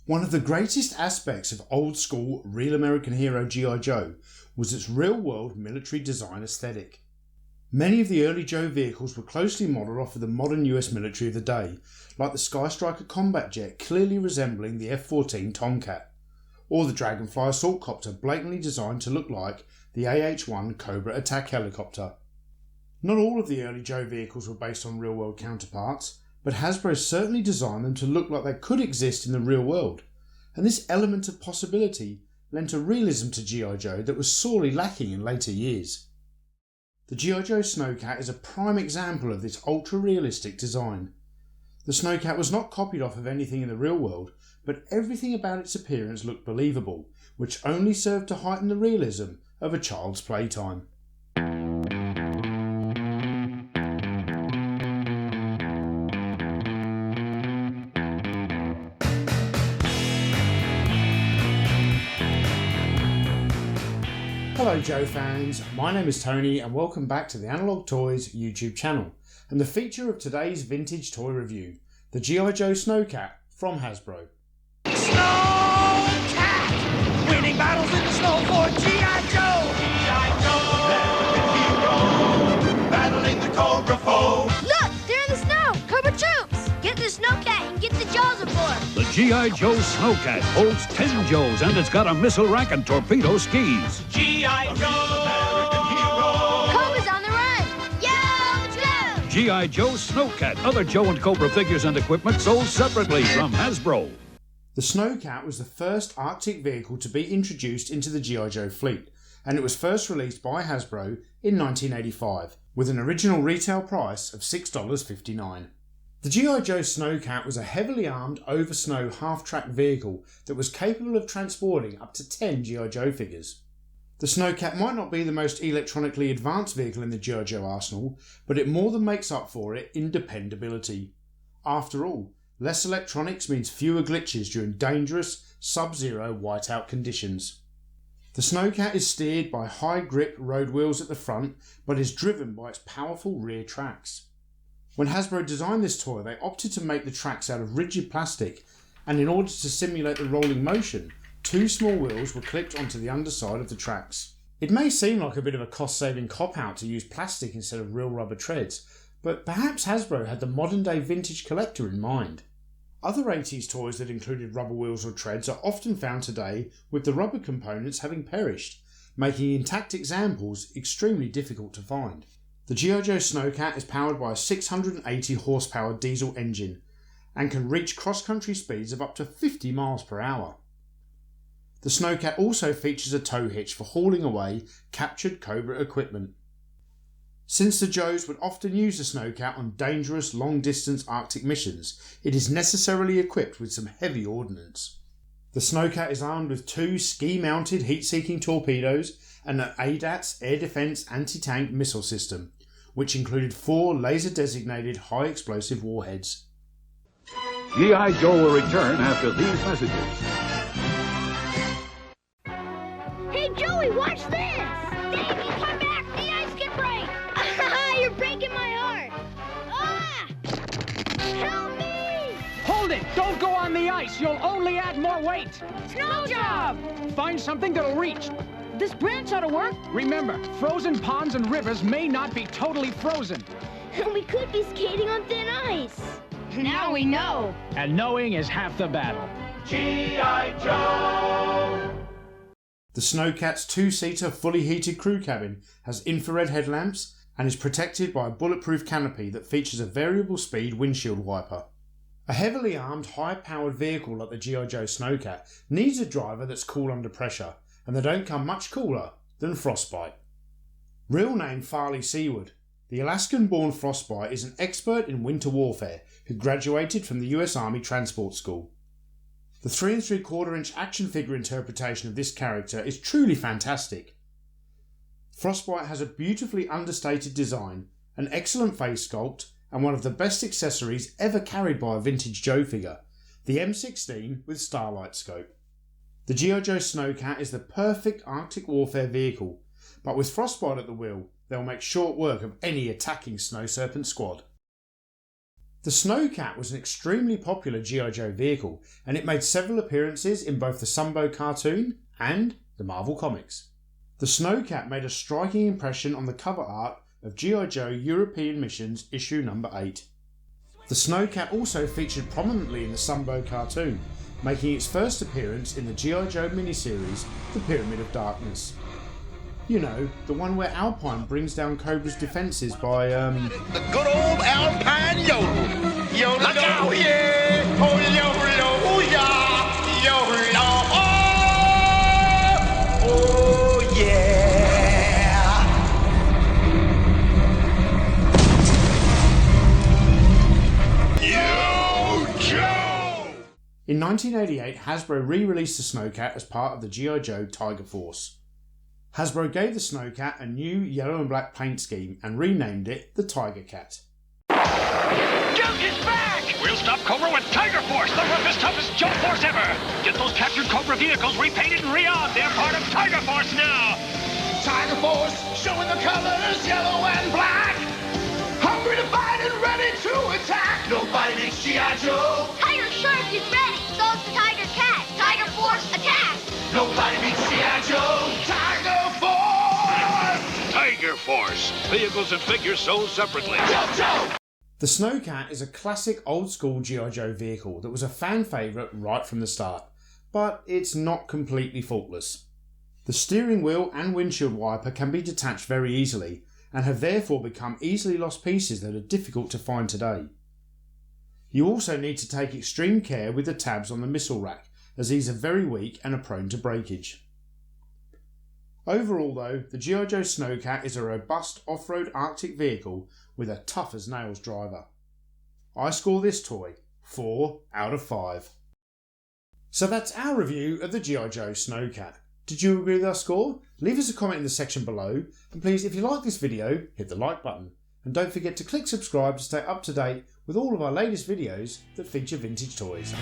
One of the greatest aspects of old-school real American hero G.I. Joe was its real-world military design aesthetic. Many of the early Joe vehicles were closely modelled off of the modern US military of the day, like the Sky Striker combat jet clearly resembling the F-14 Tomcat, or the Dragonfly assault copter blatantly designed to look like the AH-1 Cobra attack helicopter. Not all of the early Joe vehicles were based on real-world counterparts, but Hasbro certainly designed them to look like they could exist in the real world, and this element of possibility lent a realism to G.I. Joe that was sorely lacking in later years. The G.I. Joe Snowcat is a prime example of this ultra-realistic design. The Snowcat was not copied off of anything in the real world, but everything about its appearance looked believable, which only served to heighten the realism of a child's playtime. Hello Joe fans, my name is Tony and welcome back to the Analog Toys YouTube channel and the feature of today's vintage toy review, the G.I. Joe Snowcat from Hasbro. Snowcat! Winning battles in the snow for G.I. Joe! G.I. Joe! American hero! Battling the Cobra foe! Look! They're in the snow! Cobra troops! Get the Snowcat and get the Jaws aboard! The G.I. Joe Snowcat holds 10 Joes and it's got a missile rack and torpedo skis. G.I. Joe! American hero! Cobra's on the run! Yeah, let's go! G.I. Joe Snowcat. Other Joe and Cobra figures and equipment sold separately from Hasbro. The Snowcat was the first Arctic vehicle to be introduced into the G.I. Joe fleet, and it was first released by Hasbro in 1985, with an original retail price of $6.59. The G.I. Joe Snowcat was a heavily armed over-snow half-track vehicle that was capable of transporting up to 10 G.I. Joe figures. The Snowcat might not be the most electronically advanced vehicle in the G.I. Joe arsenal, but it more than makes up for it in dependability. After all, less electronics means fewer glitches during dangerous, sub-zero whiteout conditions. The Snowcat is steered by high-grip road wheels at the front, but is driven by its powerful rear tracks. When Hasbro designed this toy, they opted to make the tracks out of rigid plastic, and in order to simulate the rolling motion, two small wheels were clipped onto the underside of the tracks. It may seem like a bit of a cost-saving cop-out to use plastic instead of real rubber treads, but perhaps Hasbro had the modern-day vintage collector in mind. Other 80s toys that included rubber wheels or treads are often found today with the rubber components having perished, making intact examples extremely difficult to find. The G.I. Joe Snowcat is powered by a 680 horsepower diesel engine and can reach cross-country speeds of up to 50 miles per hour. The Snowcat also features a tow hitch for hauling away captured Cobra equipment. Since the Joes would often use the Snowcat on dangerous long-distance Arctic missions, it is necessarily equipped with some heavy ordnance. The Snowcat is armed with two ski-mounted heat-seeking torpedoes and an ADATS air defense anti-tank missile system, which included 4 laser-designated high-explosive warheads. G.I. Joe will return after these messages. Hey Joey, watch this! Davey, come back! The ice can break! You're breaking my heart! Ah! Help me! Hold it! Don't go on the ice! You'll only add more weight! Snow job! Find something that'll reach. This branch ought to work. Remember, frozen ponds and rivers may not be totally frozen. We could be skating on thin ice. Now we know. And knowing is half the battle. G.I. Joe! The Snowcat's two-seater fully heated crew cabin has infrared headlamps and is protected by a bulletproof canopy that features a variable speed windshield wiper. A heavily armed, high-powered vehicle like the G.I. Joe Snowcat needs a driver that's cool under pressure, and they don't come much cooler than Frostbite. Real name Farley Seward, the Alaskan-born Frostbite is an expert in winter warfare who graduated from the US Army Transport School. The 3 3/4-inch action figure interpretation of this character is truly fantastic. Frostbite has a beautifully understated design, an excellent face sculpt, and one of the best accessories ever carried by a vintage Joe figure, the M16 with starlight scope. The G.I. Joe Snowcat is the perfect Arctic warfare vehicle, but with Frostbite at the wheel, they'll make short work of any attacking Snow Serpent squad. The Snowcat was an extremely popular G.I. Joe vehicle, and it made several appearances in both the Sunbow cartoon and the Marvel Comics. The Snowcat made a striking impression on the cover art of G.I. Joe European Missions issue number 8. The Snowcat also featured prominently in the Sunbow cartoon, making its first appearance in the G.I. Joe miniseries The Pyramid of Darkness. You know, the one where Alpine brings down Cobra's defences by, The good old Alpine yodel. Yodel, oh yeah. Oh, yodel, oh yeah. Yodel, oh yeah. Yo, Joe! In 1988, Hasbro re-released the Snowcat as part of the G.I. Joe Tiger Force. Hasbro gave the Snowcat a new yellow and black paint scheme and renamed it the Tiger Cat. Joke is back! We'll stop Cobra with Tiger Force, the roughest, toughest jump force ever! Get those captured Cobra vehicles repainted and re-armed. They're part of Tiger Force now! Tiger Force, showing the colors yellow and black. Hungry to fight and ready to attack. Nobody makes G.I. Joe. Tiger Shark is ready. So is the Tiger Cat. Tiger Force, attack! Nobody beats G.I. Joe. Tiger Force. Tiger Force. Vehicles and figures sold separately. Joe. The Snowcat is a classic old-school G.I. Joe vehicle that was a fan favourite right from the start, but it's not completely faultless. The steering wheel and windshield wiper can be detached very easily, and have therefore become easily lost pieces that are difficult to find today. You also need to take extreme care with the tabs on the missile rack, as these are very weak and are prone to breakage. Overall though, the G.I. Joe Snowcat is a robust off-road Arctic vehicle with a tough-as-nails driver. I score this toy 4 out of 5. So that's our review of the G.I. Joe Snowcat. Did you agree with our score? Leave us a comment in the section below, and please, if you like this video, hit the like button. And don't forget to click subscribe to stay up to date with all of our latest videos that feature vintage toys.